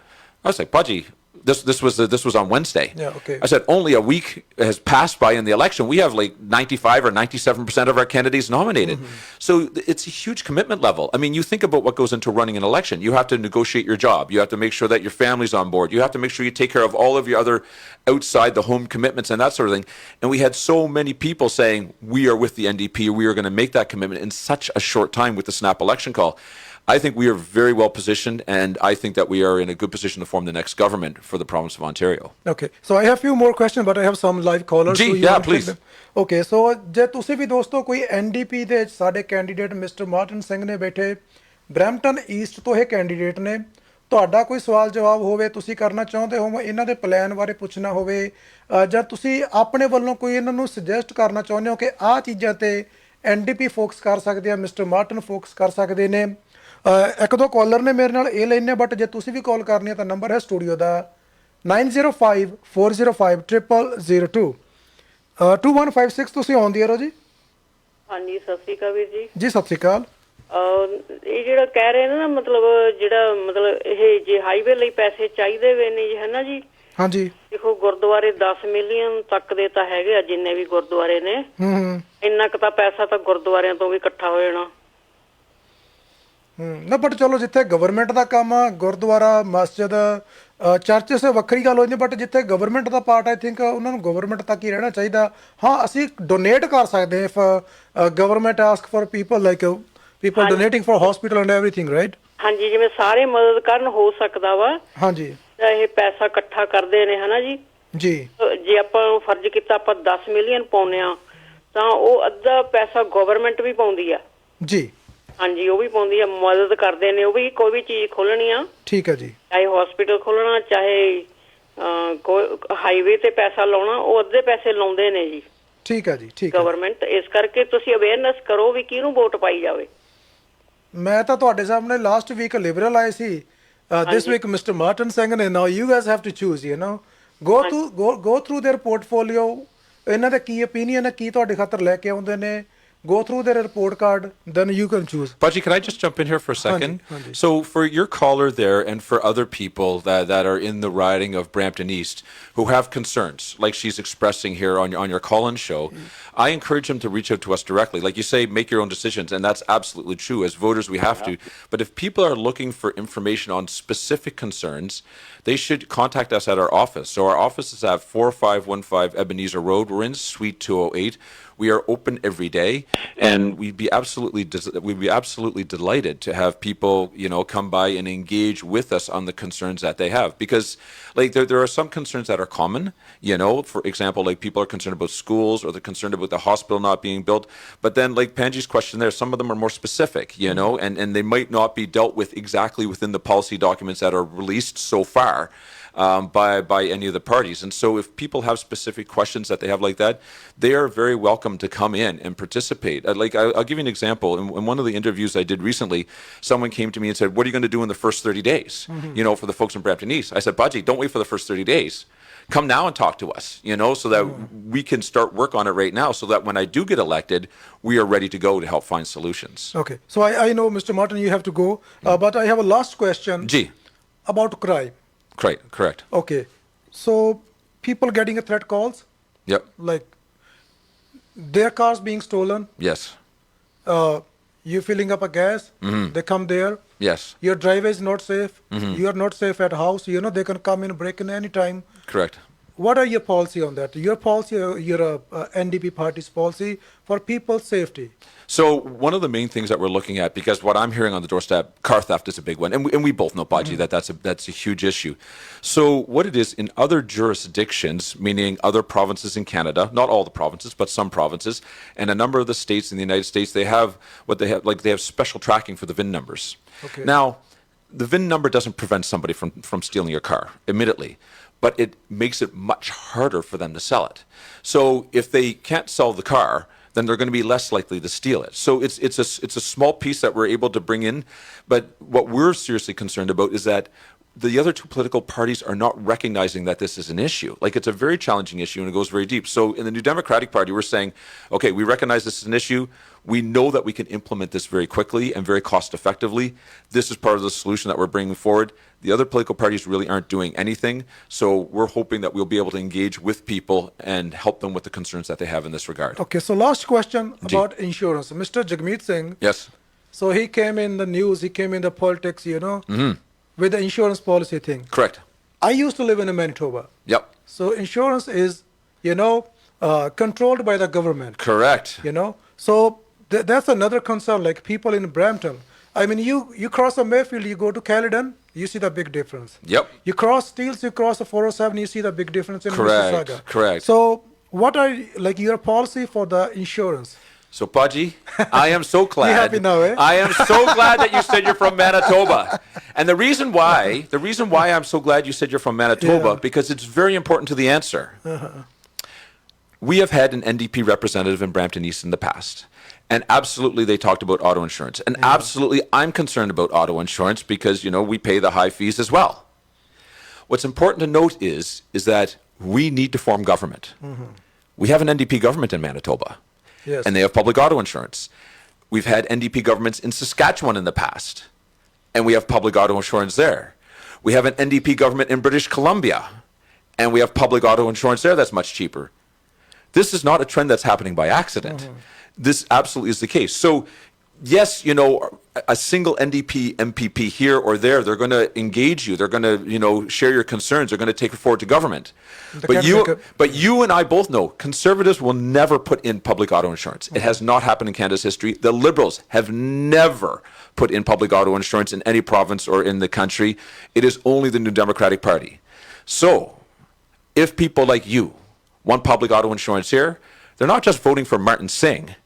[SPEAKER 2] I was like, Budgie, this was on Wednesday.
[SPEAKER 1] Yeah, okay.
[SPEAKER 2] I said only a week has passed by in the election. We have 95 or 97% of our candidates nominated. So it's a huge commitment level. I mean, you think about what goes into running an election. You have to negotiate your job. You have to make sure that your family's on board. You have to make sure you take care of all of your other outside the home commitments and that sort of thing. And we had so many people saying, we are with the NDP. We are going to make that commitment in such a short time with the snap election call. I think we are very well positioned, and I think that we are in a good position to form the next government for the province of Ontario.
[SPEAKER 1] Okay, so I have few more questions, but I have some live callers.
[SPEAKER 2] Gee,
[SPEAKER 1] so you
[SPEAKER 2] yeah,
[SPEAKER 1] want to take
[SPEAKER 2] please.
[SPEAKER 1] them? Okay, so ਜੇ ਤੁਸੀਂ ਵੀ ਦੋਸਤੋ ਕੋਈ NDP ਦੇ ਸਾਡੇ candidate mister Morton Singh ਨੇ ਬੈਠੇ Brampton East ਤੋਂ ਇਹ ਕੈਂਡੀਡੇਟ ਨੇ, ਤੁਹਾਡਾ ਕੋਈ ਸਵਾਲ ਜਵਾਬ ਹੋਵੇ, ਤੁਸੀਂ ਕਰਨਾ ਚਾਹੁੰਦੇ ਹੋ, ਇਹਨਾਂ ਦੇ ਪਲਾਨ ਬਾਰੇ ਪੁੱਛਣਾ ਹੋਵੇ, ਜਾਂ ਤੁਸੀਂ ਆਪਣੇ ਵੱਲੋਂ ਕੋਈ ਇਹਨਾਂ ਨੂੰ ਸੁਜੈਸਟ ਕਰਨਾ ਚਾਹੁੰਦੇ ਹੋ ਕਿ ਆਹ ਚੀਜ਼ਾਂ ਤੇ ਐਨਡੀਪੀ ਫੋਕਸ ਕਰ ਸਕਦੇ ਆ, ਮਿਸਟਰ ਮਾਰਟਨ ਫੋਕਸ ਕਰ ਸਕਦੇ ਨੇ। ਇੱਕ ਦੋ ਕਾਲਰ ਨੇ ਮੇਰੇ ਨਾਲ ਇਹ ਲੈਣੇ, ਬਟ ਜੇ ਤੁਸੀਂ ਵੀ ਕਾਲ ਕਰਨੀ ਹੈ ਤਾਂ ਨੰਬਰ ਹੈ ਸਟੂਡੀਓ ਦਾ 9054050002 2156। ਤੁਸੀਂ ਆਨ ਦੀ ਏਅਰ ਹੋ ਜੀ?
[SPEAKER 3] ਹਾਂਜੀ, ਸਤਿ ਸ਼੍ਰੀ ਅਕਾਲ ਵੀਰ ਜੀ।
[SPEAKER 1] ਜੀ ਸਤਿ ਸ਼੍ਰੀ ਅਕਾਲ।
[SPEAKER 3] ਇਹ ਜਿਹੜਾ ਕਹਿ ਰਹੇ ਨੇ ਨਾ, ਮਤਲਬ ਇਹ ਜੇ ਹਾਈਵੇ ਲਈ ਪੈਸੇ ਚਾਹੀਦੇ ਵੇ ਨੇ ਜੀ, ਹੈ ਨਾ ਜੀ?
[SPEAKER 1] ਹਾਂਜੀ।
[SPEAKER 3] ਦੇਖੋ, ਗੁਰਦੁਆਰੇ 10 ਮਿਲੀਅਨ ਤੱਕ ਦੇ ਤਾਂ ਹੈਗੇ ਆ, ਜਿੰਨੇ ਵੀ ਗੁਰਦੁਆਰੇ ਨੇ। ਇੰਨਾ ਕੁ ਤਾਂ ਪੈਸਾ ਤਾਂ ਗੁਰਦੁਆਰਿਆਂ ਤੋਂ ਵੀ ਇਕੱਠਾ ਹੋ ਜਾਣਾ।
[SPEAKER 1] ਨਾ ਬਟ ਚਲੋ, ਜਿੱਥੇ ਗਵਰਨਮੈਂਟ ਦਾ ਕੰਮ ਆ, ਗੁਰਦੁਆਰਾ, ਮਸਜਿਦ, ਚਰਚਸ ਵੱਖਰੀ ਗੱਲ ਹੋ ਜਾਂਦੀ, ਬਟ ਜਿੱਥੇ government the part, I think ਉਹਨਾਂ ਨੂੰ ਗਵਰਨਮੈਂਟ ਤੱਕ ਹੀ ਰਹਿਣਾ ਚਾਹੀਦਾ। ਹਾਂ, ਅਸੀਂ ਡੋਨੇਟ ਕਰ ਸਕਦੇ ਹਾਂ if government ask for people, like people donating for hospital and everything, right?
[SPEAKER 3] ਹਾਂਜੀ, ਜਿਵੇਂ ਸਾਰੇ ਮਦਦ ਕਰਨ ਹੋ ਸਕਦਾ ਵਾ।
[SPEAKER 1] ਹਾਂਜੀ।
[SPEAKER 3] ਇਹ ਪੈਸਾ ਇਕੱਠਾ ਕਰਦੇ ਨੇ, ਹਨਾ ਜੀ?
[SPEAKER 1] ਜੀ।
[SPEAKER 3] ਜੇ ਆਪਾਂ ਫਰਜ਼ ਕੀਤਾ ਆਪਾਂ 10 ਮਿਲੀਅਨ ਪਾਉਂਦੇ ਆ, ਤਾਂ ਉਹ ਅੱਧਾ ਪੈਸਾ ਗਵਰਨਮੈਂਟ ਵੀ ਪਾਉਂਦੀ ਆ।
[SPEAKER 1] ਜੀ।
[SPEAKER 3] ਹਾਂਜੀ, ਉਹ ਵੀ ਪਾਉਂਦੀ ਆ, ਮਦਦ ਕਰਦੇ ਨੇ ਉਹ ਵੀ। ਕੋਈ ਵੀ ਚੀਜ਼ ਖੋਲਣੀ ਆ,
[SPEAKER 1] ਠੀਕ ਹੈ ਜੀ,
[SPEAKER 3] ਚਾਹੇ ਹਸਪੀਟਲ ਖੋਲਣਾ, ਚਾਹੇ ਕੋਈ ਹਾਈਵੇ ਤੇ ਪੈਸਾ ਲਾਉਣਾ, ਉਹ ਅੱਧੇ ਪੈਸੇ ਲਾਉਂਦੇ ਨੇ ਜੀ।
[SPEAKER 1] ਠੀਕ ਹੈ ਜੀ, ਠੀਕ ਹੈ।
[SPEAKER 3] ਗਵਰਨਮੈਂਟ, ਇਸ ਕਰਕੇ ਤੁਸੀਂ ਅਵੇਅਰਨੈਸ ਕਰੋ ਵੀ ਕਿਹਨੂੰ ਵੋਟ ਪਾਈ ਜਾਵੇ।
[SPEAKER 1] ਮੈਂ ਤਾਂ ਤੁਹਾਡੇ ਸਾਹਮਣੇ ਲਾਸਟ ਵੀਕ ਲਿਬਰਲ ਆਏ ਸੀ, this week mister Morton Singh ਨੇ। Now you guys have to choose, you know, go through their portfolio, ਇਹਨਾਂ ਦਾ ਕੀ ਓਪੀਨੀਅਨ ਹੈ, ਕੀ ਤੁਹਾਡੇ ਖਾਤਰ ਲੈ ਕੇ ਆਉਂਦੇ ਨੇ। Go through their report card, then you can choose.
[SPEAKER 2] Baji, can I just jump in here for a second?
[SPEAKER 1] Hanji.
[SPEAKER 2] So for your caller there and for other people that are in the riding of Brampton East who have concerns, like she's expressing here on your call-in show, I encourage them to reach out to us directly. Like you say, make your own decisions, and that's absolutely true. As voters, we have to. But if people are looking for information on specific concerns, they should contact us at our office. So our office is at 4515 Ebenezer Road. We're in Suite 208. We are open every day, and we'd be absolutely delighted to have people, come by and engage with us on the concerns that they have. Because, like, there are some concerns that are common. For example, like people are concerned about schools, or they're concerned about the hospital not being built. But then, like Panji's question there, some of them are more specific, and they might not be dealt with exactly within the policy documents that are released so far. By any of the parties. And so if people have specific questions that they have like that, they are very welcome to come in and participate. I'll give you an example. In one of the interviews I did recently, someone came to me and said, what are you going to do in the first 30 days, for the folks in Brampton East? I said, Baji, don't wait for the first 30 days. Come now and talk to us, so that we can start work on it right now, so that when I do get elected, we are ready to go to help find solutions.
[SPEAKER 1] Okay. So I know, Mr. Martin, you have to go, but I have a last question.
[SPEAKER 2] Gee.
[SPEAKER 1] About crime.
[SPEAKER 2] Correct.
[SPEAKER 1] Okay. So people getting a threat calls?
[SPEAKER 2] Yep.
[SPEAKER 1] Like their cars being stolen?
[SPEAKER 2] Yes.
[SPEAKER 1] You filling up a gas? They come there?
[SPEAKER 2] Yes.
[SPEAKER 1] Your driveway is not safe. You are not safe at house. They can come in, break in any time.
[SPEAKER 2] Correct.
[SPEAKER 1] What are your policy on that? Your policy, your NDP party's policy for people's safety?
[SPEAKER 2] So one of the main things that we're looking at, because what I'm hearing on the doorstep, car theft is a big one, and we both know, Baji, that's a huge issue. So what it is in other jurisdictions, meaning other provinces in Canada, not all the provinces, but some provinces, and a number of the states in the United States, they have they have special tracking for the VIN numbers.
[SPEAKER 1] Okay.
[SPEAKER 2] Now, the VIN number doesn't prevent somebody from stealing your car, admittedly, but it makes it much harder for them to sell it. So if they can't sell the car, then they're going to be less likely to steal it. So it's a small piece that we're able to bring in, but what we're seriously concerned about is that the other two political parties are not recognizing that this is an issue. Like, it's a very challenging issue, and it goes very deep. So in the New Democratic Party, we're saying, okay, we recognize this is an issue. We know that we can implement this very quickly and very cost effectively. This is part of the solution that we're bringing forward. The other political parties really aren't doing anything. So we're hoping that we'll be able to engage with people and help them with the concerns that they have in this regard.
[SPEAKER 1] Okay, so last question about insurance. Mr. Jagmeet Singh.
[SPEAKER 2] Yes.
[SPEAKER 1] So he came in the news, he came in the politics, with the insurance policy thing.
[SPEAKER 2] Correct.
[SPEAKER 1] I used to live in Manitoba.
[SPEAKER 2] Yep.
[SPEAKER 1] So insurance is, controlled by the government.
[SPEAKER 2] Correct.
[SPEAKER 1] So that's another concern. Like people in Brampton, I mean, you cross the Mayfield, you go to Caledon, you see the big difference.
[SPEAKER 2] Yep.
[SPEAKER 1] You cross Steeles, you cross the 407, you see the big difference in
[SPEAKER 2] Correct,
[SPEAKER 1] Mississauga.
[SPEAKER 2] correct.
[SPEAKER 1] So, what are like your policy for the insurance?
[SPEAKER 2] So, Pudgy, I am so glad.
[SPEAKER 1] happy now, eh?
[SPEAKER 2] I am so glad that you said you're from Manitoba. And the reason why I'm so glad you said you're from Manitoba,
[SPEAKER 1] Yeah.
[SPEAKER 2] because it's very important to the answer. We have had an NDP representative in Brampton East in the past. And absolutely, they talked about auto insurance. And absolutely, I'm concerned about auto insurance because, we pay the high fees as well. What's important to note is that we need to form government. We have an NDP government in Manitoba.
[SPEAKER 1] Yes.
[SPEAKER 2] And they have public auto insurance. We've had NDP governments in Saskatchewan in the past, and we have public auto insurance there. We have an NDP government in British Columbia, and we have public auto insurance there that's much cheaper. This is not a trend that's happening by accident. This absolutely is the case. So, yes, a single NDP MPP here or there, they're going to engage you. They're going to, share your concerns. They're going to take it forward to government. But you and I both know conservatives will never put in public auto insurance. It has not happened in Canada's history. The Liberals have never put in public auto insurance in any province or in the country. It is only the New Democratic Party. So, if people like you want public auto insurance here, they're not just voting for Martin Singh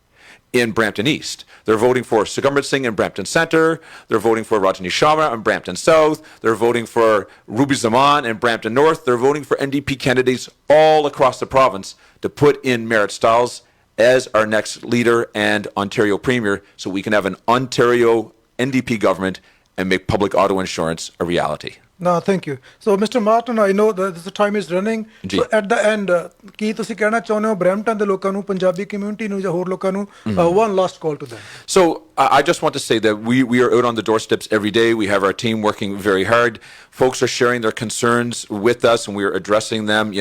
[SPEAKER 2] in Brampton East. They're voting for Sugamrat Singh in Brampton Centre. They're voting for Rajni Sharma in Brampton South. They're voting for Ruby Zaman in Brampton North. They're voting for NDP candidates all across the province to put in Merritt Stiles as our next leader and Ontario Premier so we can have an Ontario NDP government and make public auto insurance a reality.
[SPEAKER 1] No, thank you. So, Mr. Martin, I know that the time is running.
[SPEAKER 2] ਜੀ।
[SPEAKER 1] So, at the end, ਕੀ ਤੁਸੀਂ ਕਹਿਣਾ ਚਾਹੁੰਦੇ ਹੋ Brampton ਦੇ ਲੋਕਾਂ ਨੂੰ, Punjabi community ਨੂੰ ਜਾਂ ਹੋਰ ਲੋਕਾਂ ਨੂੰ, one last call to them.
[SPEAKER 2] So I just want to say that we are out on the doorsteps every day. We have our team working very hard. Folks are sharing their concerns with us, and we are addressing them,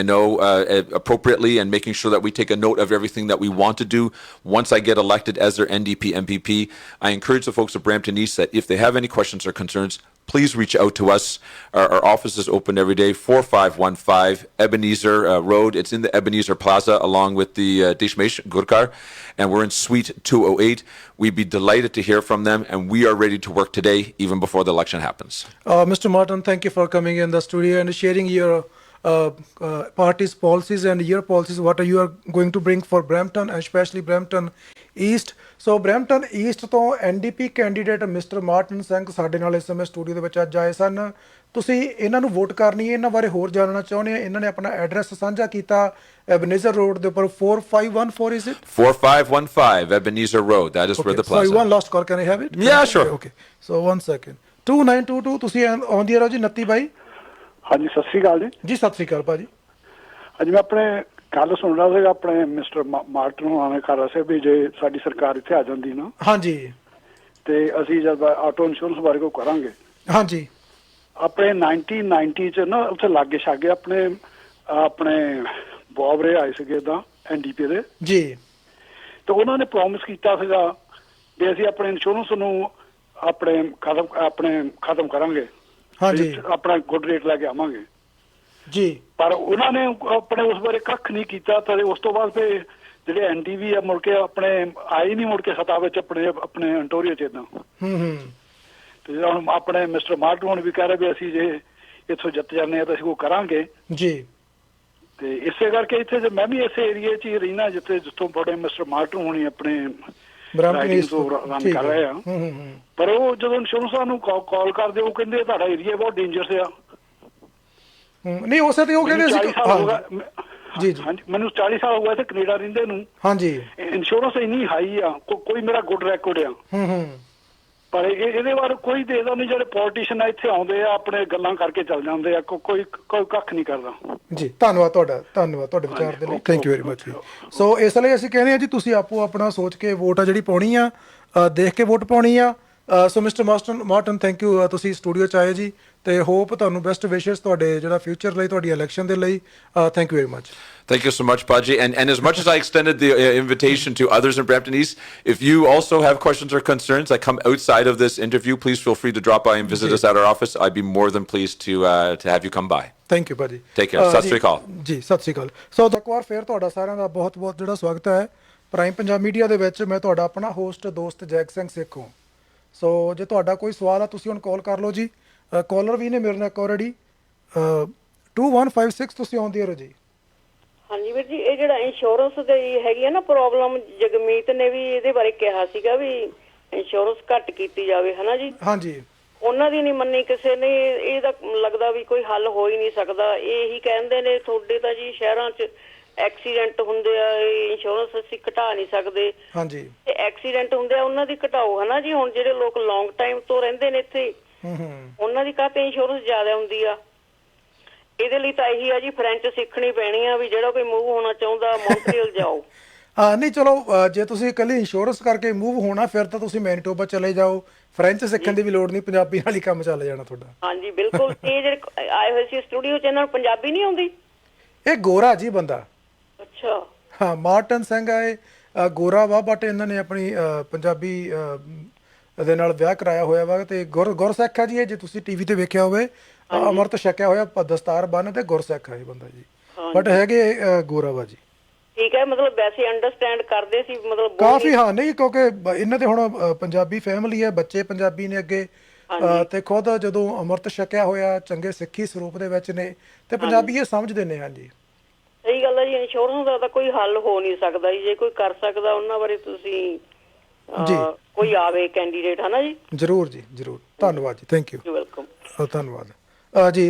[SPEAKER 2] appropriately and making sure that we take a note of everything that we want to do once I get elected as their NDP MPP. I encourage the folks of Brampton East that if they have any questions or concerns, please reach out to us. Our office is open every day, 4515 Ebenezer Road. It's in the Ebenezer Plaza along with the Dishmesh Gurkar, and we're in Suite 208. We'd be delighted to hear from them, and we are ready to work today, even before the election happens.
[SPEAKER 1] Mr. Martin, thank you for coming in the studio and sharing your party's policies and your policies, what you are going to bring for Brampton, and especially Brampton East. So, Brampton East ਤੋਂ NDP candidate mister Morton Singh ਸਾਡੇ ਨਾਲ ਇਸ ਸਮੇਂ studio ਦੇ ਵਿੱਚ ਅੱਜ ਆਏ ਸਨ। ਤੁਸੀਂ ਇਹਨਾਂ ਨੂੰ ਵੋਟ ਕਰਨੀ ਹੈ, ਇਹਨਾਂ ਬਾਰੇ ਹੋਰ ਜਾਣਨਾ ਚਾਹੁੰਦੇ ਆ। ਇਹਨਾਂ ਨੇ ਆਪਣਾ ਐਡਰੈਸ ਸਾਂਝਾ ਕੀਤਾ ਐਬਨੇਜ਼ਰ ਰੋਡ ਦੇ ਉੱਪਰ 4514 is it?
[SPEAKER 2] 4515 Ebenezer Road. That is where the plaza.
[SPEAKER 1] Sorry, one last call. Can I have it?
[SPEAKER 2] Yeah, sure.
[SPEAKER 1] Okay. So, 1 second. 2922 ਤੁਸੀਂ ਆਉਂਦੀ ਰਹੋ ਜੀ 29 ਬਾਈ।
[SPEAKER 4] ਹਾਂਜੀ ਸਤਿ ਸ਼੍ਰੀ ਅਕਾਲ ਜੀ।
[SPEAKER 1] ਜੀ ਸਤਿ ਸ਼੍ਰੀ ਅਕਾਲ ਭਾਜੀ।
[SPEAKER 4] ਅੱਜ ਮੈਂ ਆਪਣੇ ਗੱਲ ਸੁਣ ਰਿਹਾ ਸੀਗਾ ਆਪਣੇ ਮਿਸਟਰ ਮਾਰਟਨ ਹੋਣਾ ਨੇ ਕਰ ਰਿਹਾ ਸੀ ਵੀ ਜੇ ਸਾਡੀ ਸਰਕਾਰ ਇੱਥੇ ਆ ਜਾਂਦੀ ਨਾ
[SPEAKER 1] ਹਾਂਜੀ
[SPEAKER 4] ਤੇ ਅਸੀਂ ਜਦ ਆਟੋ ਇੰਸ਼ੋਰੈਂਸ ਬਾਰੇ ਕੋ ਕਰਾਂਗੇ।
[SPEAKER 1] ਹਾਂਜੀ
[SPEAKER 4] ਆਪਣੇ 1990 ਚ ਨਾ ਉੱਥੇ ਲਾਗੇ ਛਾਗੇ ਆਪਣੇ ਬੋਬਰੇ ਆਏ ਸੀਗੇ ਤਾਂ NDP ਦੇ
[SPEAKER 1] ਜੀ
[SPEAKER 4] ਤੇ ਉਹਨਾਂ ਨੇ ਪ੍ਰੋਮਿਸ ਕੀਤਾ ਸੀਗਾ ਵੀ ਅਸੀਂ ਆਪਣੇ ਇੰਸ਼ੋਰੈਂਸ ਨੂੰ ਆਪਣੇ ਖਤਮ ਕਰਾਂਗੇ।
[SPEAKER 1] ਹਾਂਜੀ
[SPEAKER 4] ਆਪਣਾ ਗੁੱਡ ਰੇਟ ਲੈ ਕੇ ਆਵਾਂਗੇ
[SPEAKER 1] ਜੀ।
[SPEAKER 4] ਪਰ ਉਹਨਾਂ ਨੇ ਆਪਣੇ ਉਸ ਬਾਰੇ ਕੱਖ ਨਹੀਂ ਕੀਤਾ ਤੇ ਉਸ ਤੋਂ ਬਾਅਦ ਫਿਰ ਜਿਹੜੇ NDP ਆ ਮੁੜ ਕੇ ਆਪਣੇ ਆਏ ਨਹੀਂ ਮੁੜ ਕੇ ਸਤਾ ਵਿੱਚ ਆਪਣੇ ਅੰਟੋਰੀਓ ਚ ਏਦਾਂ ਤੇ ਜਿਹੜਾ ਹੁਣ ਆਪਣੇ ਮਿਸਟਰ ਮਾਰਟਨ ਹੁਣ ਵੀ ਕਹਿ ਰਹੇ ਵੀ ਅਸੀਂ ਜੇ ਇੱਥੋਂ ਜਿੱਤ ਜਾਂਦੇ ਆ ਤਾਂ ਅਸੀਂ ਉਹ ਕਰਾਂਗੇ ਜੀ। ਤੇ ਇਸੇ ਕਰਕੇ ਇੱਥੇ ਜੇ ਮੈਂ ਵੀ ਇਸੇ ਏਰੀਏ 'ਚ ਹੀ ਰਹਿਣਾ ਜਿੱਥੋਂ ਬੜੇ ਮਿਸਟਰ ਮਾਰਟਨ ਹੋਣੀ ਆਪਣੇ ਰਨ ਕਰ ਰਹੇ ਆ। ਪਰ ਉਹ ਜਦੋਂ ਇੰਸ਼ੋਰੈਂਸ ਨੂੰ ਕਾਲ ਕਰਦੇ ਉਹ ਕਹਿੰਦੇ ਤੁਹਾਡਾ ਏਰੀਆ ਬਹੁਤ ਡੇਂਜਰਸ ਆ।
[SPEAKER 1] ਨਹੀਂ ਉਸੇ ਤੇ ਉਹ ਕਹਿੰਦੇ ਸੀ ਜੀ ਜੀ
[SPEAKER 4] ਹਾਂਜੀ ਮੈਨੂੰ 40 ਸਾਲ ਹੋ ਗਏ ਤੇ ਕੈਨੇਡਾ ਰਹਿੰਦੇ ਨੂੰ। ਹਾਂਜੀ ਇੰਸ਼ੋਰੈਂਸ ਇੰਨੀ ਹਾਈ ਆ ਕੋਈ ਮੇਰਾ ਗੁੱਡ ਰੈਕੋਰਡ ਆ ਪਰ ਇਹਦੇ ਬਾਰੇ ਕੋਈ ਦੇਖਦਾ ਨਹੀਂ। ਜਿਹੜੇ ਪੋਲੀਟੀਸ਼ੀਅਨ ਇੱਥੇ ਆਉਂਦੇ ਆ ਆਪਣੇ ਗੱਲਾਂ ਕਰਕੇ ਚੱਲ ਜਾਂਦੇ ਆ ਕੋਈ ਕੱਖ ਨਹੀਂ ਕਰਦਾ।
[SPEAKER 1] ਜੀ ਧੰਨਵਾਦ ਤੁਹਾਡੇ ਵਿਚਾਰ ਦੇ ਲਈ। Thank you very much. So ਇਸ ਲਈ ਅਸੀਂ ਕਹਿੰਦੇ ਆ ਜੀ ਤੁਸੀਂ ਆਪੋ ਆਪਣਾ ਸੋਚ ਕੇ ਵੋਟ ਆ ਜਿਹੜੀ ਪਾਉਣੀ ਆ ਦੇਖ ਕੇ ਵੋਟ ਪਾਉਣੀ ਆ। ਸੋ ਮਿਸਟਰ ਮਾਰਟਨ ਥੈਂਕ ਯੂ ਤੁਸੀਂ ਸਟੂਡੀਓ 'ਚ ਆਏ ਜੀ ਤੇ ਹੋਪ ਤੁਹਾਨੂੰ ਬੈਸਟ ਵਿਸ਼ੇਸ ਤੁਹਾਡੇ ਜਿਹੜਾ ਫਿਊਚਰ ਲਈ ਤੁਹਾਡੀ ਇਲੈਕਸ਼ਨ ਦੇ ਲਈ। Thank you very much.
[SPEAKER 2] Thank you so much, Paji. And as much as I extended the invitation to others in Brampton East, if you also have questions or concerns that come outside of this interview, please feel free to drop by and visit us at our office. I'd be more than pleased to have you come by.
[SPEAKER 1] Thank you, Paji.
[SPEAKER 2] Take care. Sat Sri Akal.
[SPEAKER 1] ਜੀ ਸਤਿ ਸ਼੍ਰੀ ਅਕਾਲ। ਸੋ ਇੱਕ ਵਾਰ ਫੇਰ ਤੁਹਾਡਾ ਸਾਰਿਆਂ ਦਾ ਬਹੁਤ ਜਿਹੜਾ ਸਵਾਗਤ ਹੈ ਪ੍ਰਾਈਮ ਪੰਜਾਬ ਮੀਡੀਆ ਦੇ ਵਿੱਚ। ਮੈਂ ਤੁਹਾਡਾ ਆਪਣਾ ਹੋਸਟ ਦੋਸਤ ਜੈਕ ਸਿੰਘ ਸੇਖੋਂ। ਸੋ ਜੇ ਤੁਹਾਡਾ ਕੋਈ ਸਵਾਲ ਆ ਤੁਸੀਂ ਹੁਣ ਕਾਲ ਕਰ ਲਓ ਜੀ। ਕਾਲਰ ਵੀ ਨੇ ਮੇਰੇ ਨਾਲ ਆਲਰੇਡੀ 2156 ਤੁਸੀਂ ਆਉਂਦੀ ਹੋ ਜੀ।
[SPEAKER 3] ਹਾਂਜੀ ਵੀਰ ਜੀ, ਇਹ ਜਿਹੜਾ ਇੰਸ਼ੋਰੈਂਸ ਦੀ ਹੈਗੀ ਆ ਨਾ ਪ੍ਰੋਬਲਮ, ਜਗਮੀਤ ਨੇ ਵੀ ਇਹਦੇ ਬਾਰੇ ਕਿਹਾ ਸੀਗਾ ਵੀ ਇੰਸ਼ੋਰੈਂਸ ਘੱਟ ਕੀਤੀ ਜਾਵੇ, ਹਨਾ ਜੀ।
[SPEAKER 1] ਹਾਂਜੀ।
[SPEAKER 3] ਉਹਨਾਂ ਦੀ ਨਹੀਂ ਮੰਨੀ ਕਿਸੇ ਨੇ। ਇਹ ਤਾਂ ਲੱਗਦਾ ਵੀ ਕੋਈ ਹੱਲ ਹੋ ਹੀ ਨਹੀਂ ਸਕਦਾ। ਇਹੀ ਕਹਿੰਦੇ ਨੇ ਤੁਹਾਡੇ ਤਾਂ ਜੀ ਸ਼ਹਿਰਾਂ 'ਚ ਐਕਸੀਡੈਂਟ ਹੁੰਦੇ ਆ, ਇੰਸ਼ੋਰੈਂਸ ਅਸੀਂ ਘਟਾ ਨਹੀਂ ਸਕਦੇ।
[SPEAKER 1] ਹਾਂਜੀ।
[SPEAKER 3] ਤੇ ਐਕਸੀਡੈਂਟ ਹੁੰਦੇ ਆ ਉਹਨਾਂ ਦੀ ਘਟਾਓ, ਹਨਾ ਜੀ। ਹੁਣ ਜਿਹੜੇ ਲੋਕ ਲੌਂਗ ਟਾਈਮ ਤੋਂ ਰਹਿੰਦੇ ਨੇ ਇੱਥੇ, ਉਹਨਾਂ ਦੀ ਕਾਹਤੇ ਇੰਸ਼ੋਰੈਂਸ ਜ਼ਿਆਦਾ ਹੁੰਦੀ ਆ। ਇਹਦੇ ਲਈ ਤਾਂ ਇਹੀ ਆ ਜੀ, ਫਰੈਂਚ ਸਿੱਖਣੀ ਪੈਣੀ ਆ ਵੀ ਜਿਹੜਾ ਕੋਈ ਮੂਵ ਹੋਣਾ ਚਾਹੁੰਦਾ ਮੌਂਟਰੀਅਲ ਜਾਓ।
[SPEAKER 1] ਹਾਂ ਨਹੀਂ ਚਲੋ, ਜੇ ਤੁਸੀਂ ਇਕੱਲੀ ਇੰਸ਼ੋਰੈਂਸ ਕਰਕੇ ਮੂਵ ਹੋਣਾ ਫਿਰ ਤਾਂ ਤੁਸੀਂ ਮੈਨੀਟੋਬਾ ਚਲੇ ਜਾਓ। ਫਰੈਂਚ ਸਿੱਖਣ ਦੀ ਵੀ ਲੋੜ ਨਹੀਂ, ਪੰਜਾਬੀ ਨਾਲ ਹੀ ਕੰਮ ਚੱਲ ਜਾਣਾ ਤੁਹਾਡਾ।
[SPEAKER 3] ਹਾਂਜੀ ਬਿਲਕੁਲ। ਇਹ ਜਿਹੜੇ ਆਏ ਹੋਏ ਸੀ ਸਟੂਡੀਓ 'ਚ, ਇਹਨਾਂ ਨੂੰ ਪੰਜਾਬੀ ਨਹੀਂ ਆਉਂਦੀ?
[SPEAKER 1] ਇਹ ਗੋਰਾ ਜੀ ਬੰਦਾ।
[SPEAKER 3] ਅੱਛਾ।
[SPEAKER 1] ਹਾਂ, ਮਾਰਟਨ ਸਿੰਘ ਆ ਇਹ, ਗੋਰਾ ਵਾ, ਬਟ ਇਹਨਾਂ ਨੇ ਆਪਣੀ ਪੰਜਾਬੀ ਦੇ ਨਾਲ ਵਿਆਹ ਕਰਾਇਆ ਹੋਇਆ ਵਾ ਤੇ ਗੁਰਸਿੱਖ ਆ ਜੀ ਇਹ। ਜੇ ਤੁਸੀਂ ਟੀਵੀ ਤੇ ਵੇਖਿਆ ਹੋਵੇ, ਅੰਮ੍ਰਿਤ ਛਕਿਆ ਹੋਇਆ, ਦਸਤਾਰ ਬੰਨ੍ਹ ਤੇ ਗੁਰਸਿੱਖ ਆ ਇਹ ਬੰਦਾ ਜੀ। ਬਟ ਹੈਗੇ ਗੋਰਾ ਵਾ ਜੀ।
[SPEAKER 3] ਠੀਕ ਹੈ, ਮਤਲਬ ਵੈਸੇ ਅੰਡਰਸਟੈਂਡ ਕਰਦੇ ਸੀ ਮਤਲਬ
[SPEAKER 1] ਕਾਫੀ। ਹਾਂ ਨਹੀਂ, ਕਿਉਂਕਿ ਇਹਨਾਂ ਦੇ ਹੁਣ ਪੰਜਾਬੀ ਫੈਮਿਲੀ ਹੈ, ਬੱਚੇ ਪੰਜਾਬੀ ਨੇ ਅੱਗੇ, ਤੇ ਖੁਦ ਜਦੋਂ ਅੰਮ੍ਰਿਤ ਛਕਿਆ ਹੋਇਆ, ਚੰਗੇ ਸਿੱਖੀ ਸਰੂਪ ਦੇ ਵਿੱਚ ਨੇ ਤੇ ਪੰਜਾਬੀ ਇਹ ਸਮਝਦੇ ਨੇ। ਹਾਂਜੀ
[SPEAKER 3] ਸਹੀ ਗੱਲ ਹੈ ਜੀ। ਇੰਸ਼ੋਰੈਂਸ ਦਾ ਤਾਂ ਕੋਈ ਹੱਲ ਹੋ ਨਹੀਂ ਸਕਦਾ ਜੀ। ਜੇ ਕੋਈ ਕਰ ਸਕਦਾ ਉਹਨਾਂ ਬਾਰੇ ਤੁਸੀਂ ਕੋਈ ਆਵੇ ਕੈਂਡੀਡੇਟ, ਹਨਾ ਜੀ।
[SPEAKER 1] ਜ਼ਰੂਰ ਜੀ, ਜ਼ਰੂਰ। ਧੰਨਵਾਦ ਜੀ, ਥੈਂਕ ਯੂ।
[SPEAKER 3] ਵੈਲਕਮ।
[SPEAKER 1] ਧੰਨਵਾਦ ਜੀ।